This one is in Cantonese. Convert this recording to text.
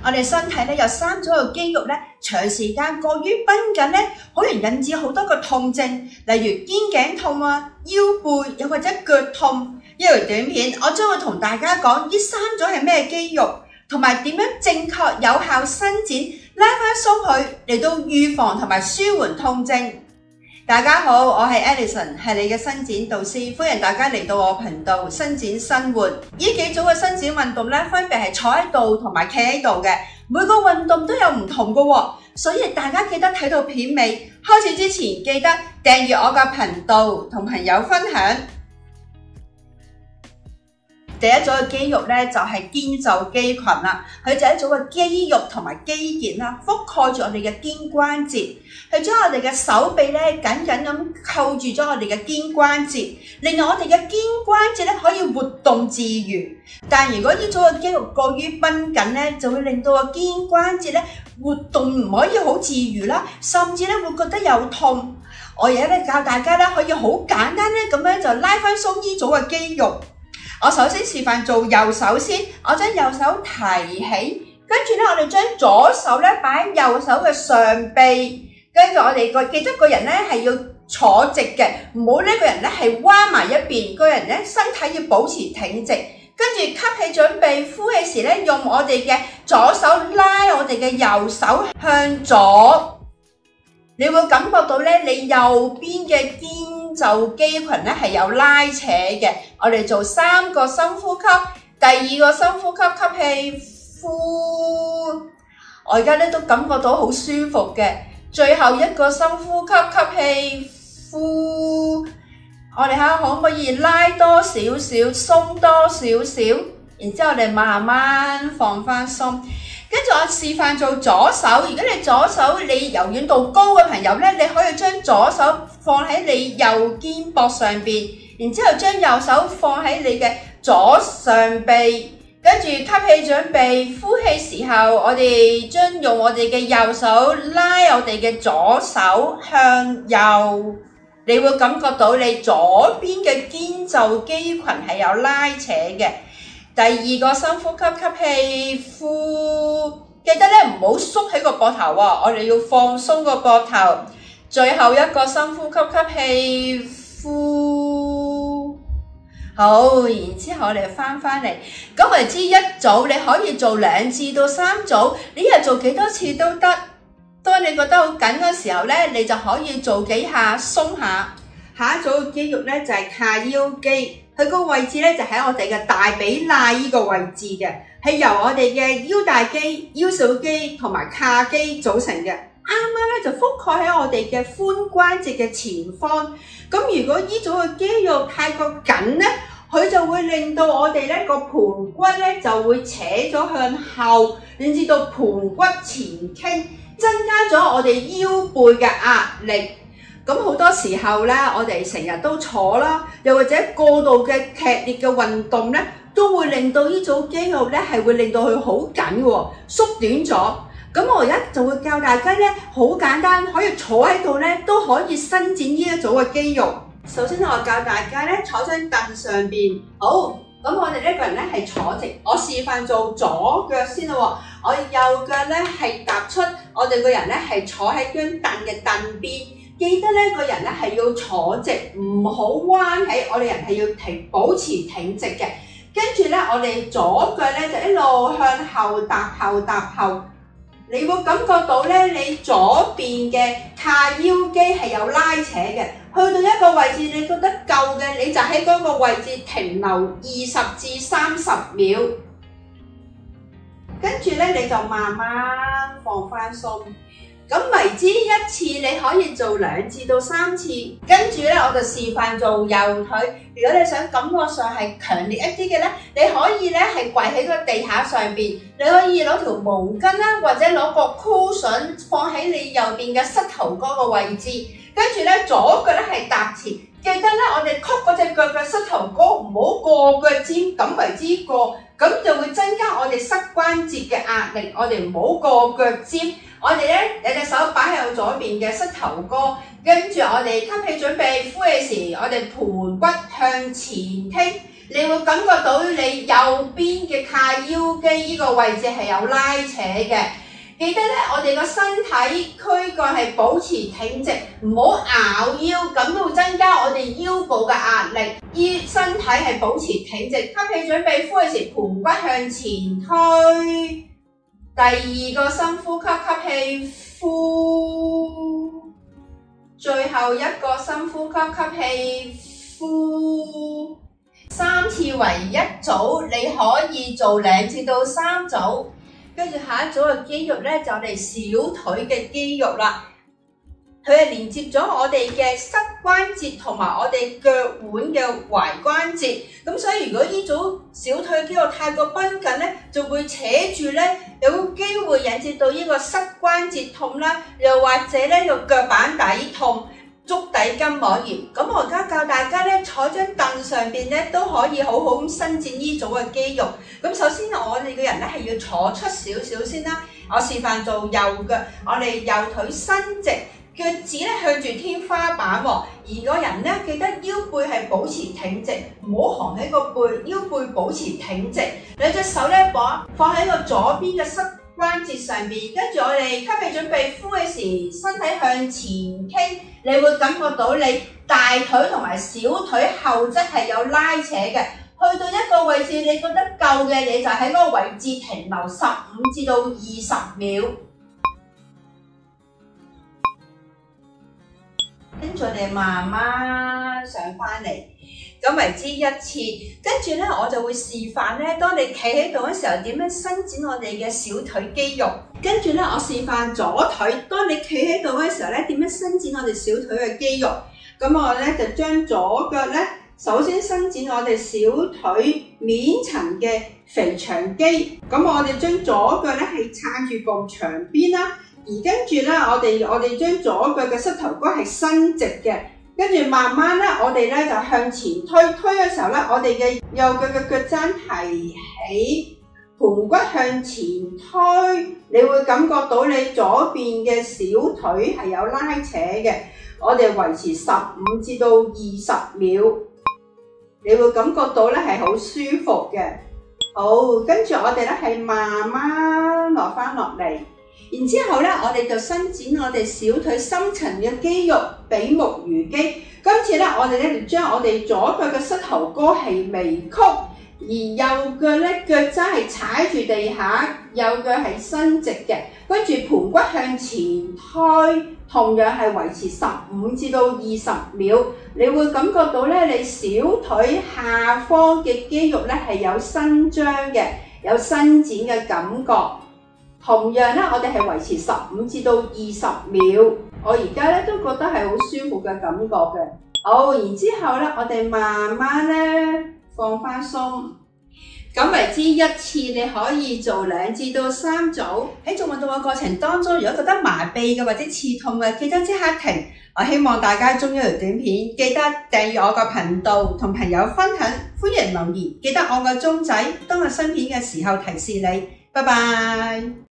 我哋身體咧有3組嘅肌肉咧，長時間過於繃緊咧，好容易引致好多個痛症，例如肩頸痛啊、腰背又或者腳痛。呢條短片我將會同大家講呢3組係咩肌肉，同埋點樣正確有效伸展、拉翻鬆佢嚟到預防同埋舒緩痛症。大家好，我係 Alison， 係你嘅伸展導師，歡迎大家嚟到我頻道伸展生活。呢幾組嘅伸展運動咧，分別係坐喺度同埋企喺度嘅，每個運動都有唔同嘅喎，所以大家記得睇到片尾。開始之前記得訂閱我嘅頻道，同朋友分享。第一組嘅肌肉咧就係肩袖肌群啦，佢就係一組嘅肌肉同埋肌腱啦，覆蓋住我哋嘅肩關節，佢將我哋嘅手臂咧緊緊咁扣住咗我哋嘅肩關節，令到我哋嘅肩關節咧可以活動自如。但如果呢組嘅肌肉過於繃緊咧，就會令到個肩關節咧活動唔可以好自如啦，甚至咧會覺得有痛。我而家咧教大家咧可以好簡單咧咁樣就拉翻鬆呢組嘅肌肉。我首先示範做右手先，我將右手提起，跟住咧我哋將左手咧擺喺右手嘅上臂，跟住我哋記得個人咧係要坐直嘅，唔好呢個人咧係彎埋一邊，個人咧身體要保持挺直，跟住吸氣準備，呼氣時咧用我哋嘅左手拉我哋嘅右手向左，你會感覺到咧你右邊嘅肩袖肌群咧係有拉扯嘅。我哋做3個深呼吸，第2個深呼吸，吸氣呼，我而家咧都感覺到好舒服嘅。最後一個深呼吸，吸氣呼，我哋睇下可唔可以拉多少少，鬆多少少，然之後我哋慢慢放翻鬆。跟住我示範做左手，如果你左手你柔軟度高嘅朋友咧，你可以將左手放喺你右肩膊上邊，然之後將右手放喺你嘅左上臂，跟住吸氣準備，呼氣時候我哋將用我哋嘅右手拉我哋嘅左手向右，你會感覺到你左邊嘅肩袖肌群係有拉扯嘅。第2個深呼吸，吸氣呼，記得咧唔好縮起個膊頭喎，我哋要放鬆個膊頭。最後一個深呼吸，吸氣呼，好，然之後我哋翻嚟。咁為之一組，你可以做2次到3組，你一日做幾多次都得。當你覺得好緊嘅時候咧，你就可以做幾下鬆下。下一組嘅肌肉咧就係髂腰肌。佢個位置咧就喺我哋嘅大髀罅呢個位置嘅，係由我哋嘅腰大肌、腰小肌同埋髂肌組成嘅。啱啱咧就覆蓋喺我哋嘅髖關節嘅前方。咁如果呢組嘅肌肉太過緊咧，佢就會令到我哋咧個盤骨咧就會扯咗向後，令至到盤骨前傾，增加咗我哋腰背嘅壓力。咁好多時候咧，我哋成日都坐啦，又或者過度嘅劇烈嘅運動咧，都會令到呢組肌肉咧係會令到佢好緊喎，縮短咗。咁我而家就會教大家咧，好簡單，可以坐喺度咧都可以伸展呢一組嘅肌肉。首先我教大家咧坐張凳上邊，好，咁我哋呢個人咧係坐直，我示範做左腳先啦。我右腳咧係踏出，我哋個人咧係坐喺張凳嘅凳邊。記得咧，個人咧係要坐直，唔好彎起。我哋人係要保持挺直嘅。跟住咧，我哋左腳咧就一路向後踏後。你會感覺到咧，你左邊嘅髂腰肌係有拉扯嘅。去到一個位置，你覺得夠嘅，你就喺嗰個位置停留20至30秒。跟住咧，你就慢慢放翻鬆。咁為之一次，你可以做2次到3次。跟住咧，我就示範做右腿。如果你想感覺上係強烈一啲嘅咧，你可以咧係跪喺個地下上邊，你可以攞條毛巾啦，或者攞個 cushion 放喺你右邊嘅膝頭哥個位置。跟住咧，左腳咧係踏前。記得咧，我哋曲嗰隻腳嘅膝頭哥唔好過腳尖，咁為之過，咁就會增加我哋膝關節嘅壓力。我哋唔好過腳尖。我哋咧有隻手擺喺我左邊嘅膝頭哥，跟住我哋吸氣準備，呼氣時我哋盤骨向前傾，你會感覺到你右邊嘅髂腰肌呢個位置係有拉扯嘅。記得咧，我哋個身體軀幹係保持挺直，唔好拗腰，咁都會增加我哋腰部嘅壓力。身體係保持挺直，吸氣準備呼氣時，盤骨向前推。第二個深呼吸，吸氣呼，最後一個深呼吸，吸氣呼。3次為一組，你可以做2至到3組。跟住下一組嘅肌肉咧，就係我哋小腿嘅肌肉啦。佢係連接咗我哋嘅膝關節同埋我哋腳腕嘅踝關節。咁所以如果呢組小腿肌肉太過繃緊咧，就會扯住咧，有機會引致到呢個膝關節痛啦，又或者咧個腳板底痛、足底筋膜炎。咁我而家教大家咧，坐張凳上邊咧都可以好好咁伸展呢組嘅肌肉。咁首先我哋嘅人咧係要坐出少少先啦。我示範做右腳，我哋右腿伸直，腳趾咧向住天花板喎。而個人咧記得腰背係保持挺直，唔好橫喺個背，腰背保持挺直。兩隻手咧放喺個左邊嘅膝關節上邊，跟住我哋吸氣準備呼氣時，身體向前傾，你會感覺到你大腿同埋小腿後側係有拉扯嘅。去到一個位置，你覺得夠嘅嘢就喺嗰個位置停留15至到20秒。跟住我哋慢慢上返嚟，咁為之一次。跟住咧，我就會示範咧，當你企喺度嘅時候，點樣伸展我哋嘅小腿肌肉。跟住咧，我示範左腿，當你企喺度嘅時候咧，點樣伸展我哋小腿嘅肌肉。咁我咧就將左腳咧，首先伸展我哋小腿面層嘅肥腸肌。咁我哋將左腳咧係撐住埲牆邊啦。而跟住咧，我哋將左腳嘅膝頭哥係伸直嘅，跟住慢慢咧，我哋咧就向前推嘅時候咧，我哋嘅右腳嘅腳踭提起，盤骨向前推，你會感覺到你左邊嘅小腿係有拉扯嘅。我哋維持15至到20秒，你會感覺到咧係好舒服嘅。好，跟住我哋咧係慢慢落翻落嚟。然之後咧，我哋就伸展我哋小腿深層嘅肌肉，比目魚肌。今次咧，我哋咧就將我哋左腳嘅膝頭哥係微曲，而右腳咧腳踭係踩住地下，右腳係伸直嘅。跟住盤骨向前推，同樣係維持15至到20秒。你會感覺到咧，你小腿下方嘅肌肉咧係有伸張嘅，有伸展嘅感覺。同樣咧，我哋係維持15至到20秒。我而家咧都覺得係好舒服嘅感覺嘅。好，然之後咧，我哋慢慢咧放翻鬆。咁為之一次，你可以做2至到3組。喺做運動嘅過程當中，如果覺得麻痹嘅或者刺痛嘅，記得即刻停。我希望大家中意條短片，記得訂閱我個頻道，同朋友分享，歡迎留言，記得按個鐘仔，當我新片嘅時候提示你。拜拜。